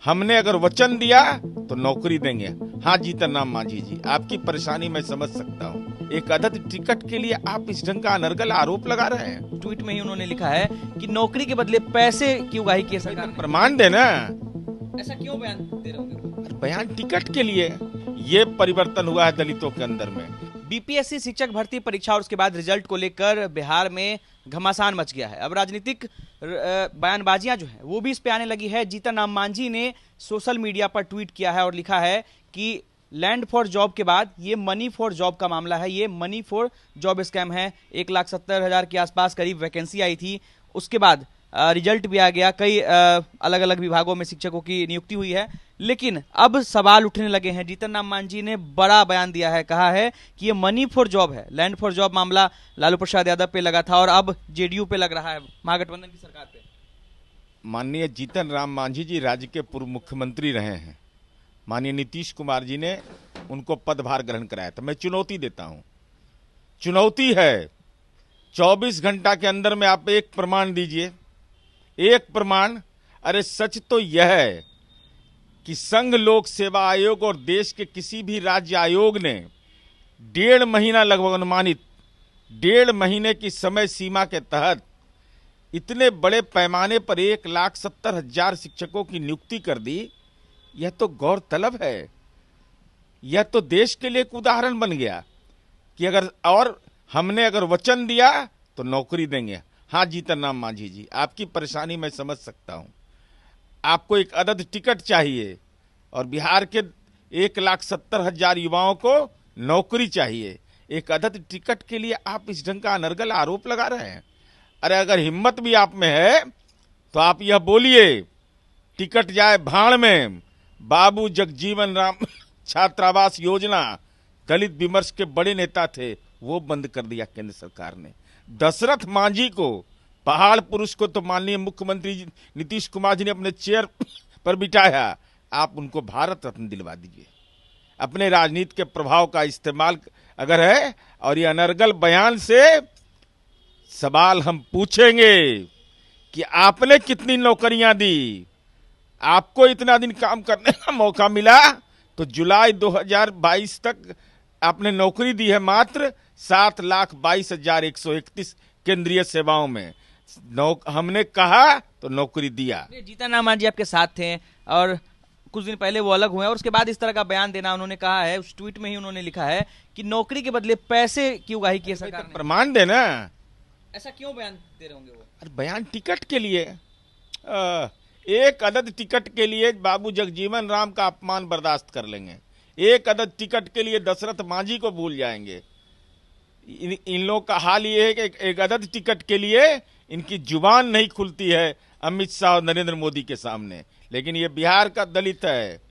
हमने अगर वचन दिया तो नौकरी देंगे। हाँ जीतन राम मांझी जी, आपकी परेशानी मैं समझ सकता हूँ। एक अदद टिकट के लिए आप इस ढंग का अनर्गल आरोप लगा रहे हैं। ट्वीट में ही उन्होंने लिखा है कि नौकरी के बदले पैसे की उगाही की है सरकार ने। प्रमाण देना। ऐसा क्यों बयान दे रहे होंगे? बयान टिकट के लिए ये परिवर्तन हुआ है दलितों के अंदर में। बीपीएससी शिक्षक भर्ती परीक्षा और उसके बाद रिजल्ट को लेकर बिहार में घमासान मच गया है। अब राजनीतिक बयानबाजियां जो है वो भी इस पे आने लगी है। जीतन राम मांझी ने सोशल मीडिया पर ट्वीट किया है और लिखा है कि लैंड फॉर जॉब के बाद ये मनी फॉर जॉब का मामला है, ये मनी फॉर जॉब स्कैम है। 1,70,000 के आसपास करीब वैकेंसी आई थी, उसके बाद रिजल्ट भी आ गया, कई अलग अलग विभागों में शिक्षकों की नियुक्ति हुई है। लेकिन अब सवाल उठने लगे हैं। जीतन राम मांझी ने बड़ा बयान दिया है, कहा है कि ये मनी फॉर जॉब है। लैंड फॉर जॉब मामला लालू प्रसाद यादव पे लगा था और अब जेडीयू पे लग रहा है, महागठबंधन की सरकार पे। माननीय जीतन राम मांझी जी राज्य के पूर्व मुख्यमंत्री रहे हैं। माननीय नीतीश कुमार जी ने उनको पदभार ग्रहण कराया था। मैं चुनौती देता हूं, चुनौती है 24 घंटा के अंदर में आप एक प्रमाण दीजिए, एक प्रमाण। अरे सच तो यह है कि संघ लोक सेवा आयोग और देश के किसी भी राज्य आयोग ने 1.5 महीना लगभग अनुमानित 1.5 महीने की समय सीमा के तहत इतने बड़े पैमाने पर 1,70,000 शिक्षकों की नियुक्ति कर दी। यह तो गौरतलब है, यह तो देश के लिए एक उदाहरण बन गया कि हमने अगर वचन दिया तो नौकरी देंगे। हाँ जीतन राम मांझी जी, आपकी परेशानी मैं समझ सकता हूं। आपको एक अदद टिकट चाहिए और बिहार के 1,70,000 युवाओं को नौकरी चाहिए। एक अदद टिकट के लिए आप इस ढंग का अनर्गल आरोप लगा रहे हैं। अरे अगर हिम्मत भी आप में है तो आप यह बोलिए, टिकट जाए भाड़ में। बाबू जगजीवन राम छात्रावास योजना दलित विमर्श के बड़े नेता थे, वो बंद कर दिया केंद्र सरकार ने। दशरथ मांझी को, पहाड़ पुरुष को तो माननीय मुख्यमंत्री नीतीश कुमार जी ने अपने चेयर पर बिठाया। आप उनको भारत रत्न दिलवा दीजिए। अपने राजनीति के प्रभाव का इस्तेमाल अगर है और ये अनर्गल बयान से सवाल हम पूछेंगे कि आपने कितनी नौकरियां दी। आपको इतना दिन काम करने का मौका मिला तो जुलाई 2022 तक आपने नौकरी दी है मात्र 7,22,131 केंद्रीय सेवाओं में। हमने कहा तो नौकरी दिया। जीतन राम मांझी आपके साथ थे और कुछ दिन पहले वो अलग हुए और उसके बाद इस तरह का बयान देना, उन्होंने कहा है, उस ट्वीट में ही उन्होंने लिखा है कि नौकरी के बदले पैसे की उगाही की है सरकार ने। प्रमाण देना। ऐसा क्यों बयान दे रहे होंगे वो? अरे बयान टिकट के लिए, एक अदद टिकट के लिए बाबू जगजीवन राम का अपमान बर्दाश्त कर लेंगे, एक अदद टिकट के लिए दशरथ मांझी को भूल जाएंगे। इन लोगों का हाल ये है कि एक अदद टिकट के लिए इनकी जुबान नहीं खुलती है अमित शाह और नरेंद्र मोदी के सामने। लेकिन ये बिहार का दलित है,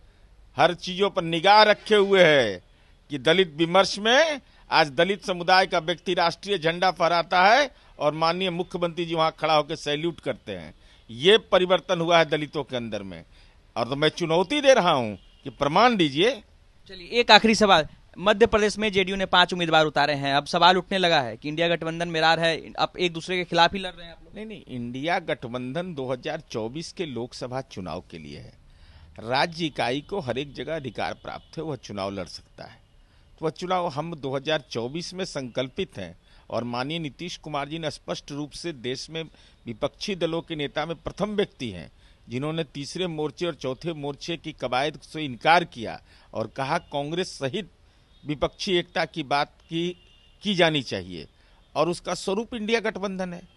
हर चीजों पर निगाह रखे हुए है कि दलित विमर्श में आज दलित समुदाय का व्यक्ति राष्ट्रीय झंडा फहराता है और माननीय मुख्यमंत्री जी वहां खड़ा होकर सैल्यूट करते हैं। ये परिवर्तन हुआ है दलितों के अंदर में, और तो मैं चुनौती दे रहा हूं कि प्रमाण दीजिए। चलिए एक आखिरी सवाल। मध्य प्रदेश में जेडीयू ने 5 उम्मीदवार उतारे हैं। अब सवाल उठने लगा है कि इंडिया गठबंधन में रार है, अब एक दूसरे के खिलाफ ही लड़ रहे हैं आप लोग। नहीं, इंडिया गठबंधन 2024 के लोकसभा चुनाव के लिए है। राज्य इकाई को हर एक जगह अधिकार प्राप्त है, वह चुनाव लड़ सकता है। तो वह चुनाव हम 2024 में संकल्पित हैं और माननीय नीतीश कुमार जी ने स्पष्ट रूप से देश में विपक्षी दलों के नेता में प्रथम व्यक्ति हैं जिन्होंने तीसरे मोर्चे और चौथे मोर्चे की कवायद से इनकार किया और कहा कांग्रेस सहित विपक्षी एकता की बात की जानी चाहिए, और उसका स्वरूप इंडिया गठबंधन है।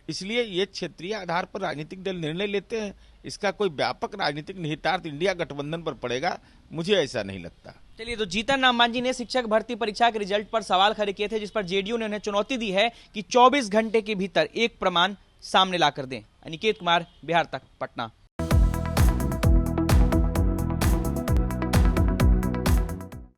इसलिए ये क्षेत्रीय आधार पर राजनीतिक दल निर्णय लेते हैं, इसका कोई व्यापक राजनीतिक निहितार्थ इंडिया गठबंधन पर पड़ेगा, मुझे ऐसा नहीं लगता। चलिए, तो जीतन राम मांझी ने शिक्षक भर्ती परीक्षा के रिजल्ट पर सवाल खड़े किए थे, जिस पर जेडीयू ने उन्हें चुनौती दी है कि 24 घंटे के भीतर एक प्रमाण सामने ला कर दें। अनिकेत कुमार, बिहार तक, पटना।